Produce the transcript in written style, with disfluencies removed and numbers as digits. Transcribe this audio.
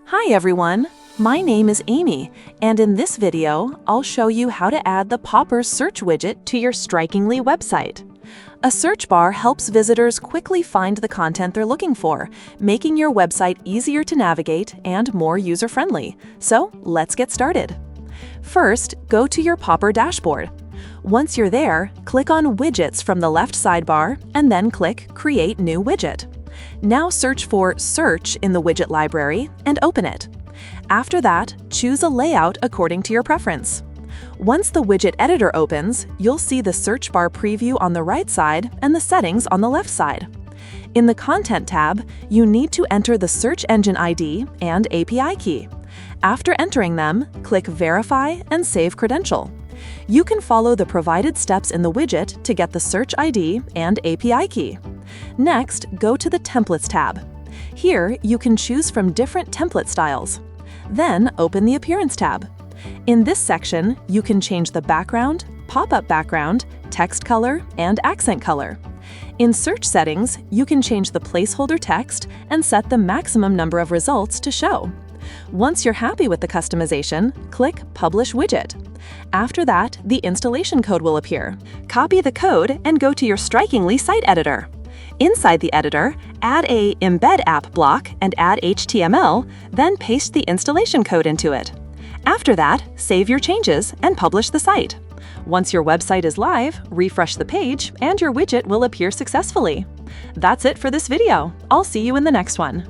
Hi everyone! My name is Amy, and in this video, I'll show you how to add the Poppers search widget to your Strikingly website. A search bar helps visitors quickly find the content they're looking for, making your website easier to navigate and more user-friendly. So let's get started. First, go to your Popper dashboard. Once you're there, click on Widgets from the left sidebar and then click Create New Widget. Now search for Search in the widget library and open it. After that, choose a layout according to your preference. Once the widget editor opens, you'll see the search bar preview on the right side and the settings on the left side. In the Content tab, you need to enter the search engine ID and API key. After entering them, click Verify and Save Credential. You can follow the provided steps in the widget to get the search ID and API key. Next, go to the Templates tab. Here, you can choose from different template styles. Then, open the Appearance tab. In this section, you can change the background, pop-up background, text color, and accent color. In Search Settings, you can change the placeholder text and set the maximum number of results to show. Once you're happy with the customization, click Publish Widget. After that, the installation code will appear. Copy the code and go to your Strikingly site editor. Inside the editor, add a Embed App block and add HTML, then paste the installation code into it. After that, save your changes and publish the site. Once your website is live, refresh the page and your widget will appear successfully. That's it for this video. I'll see you in the next one.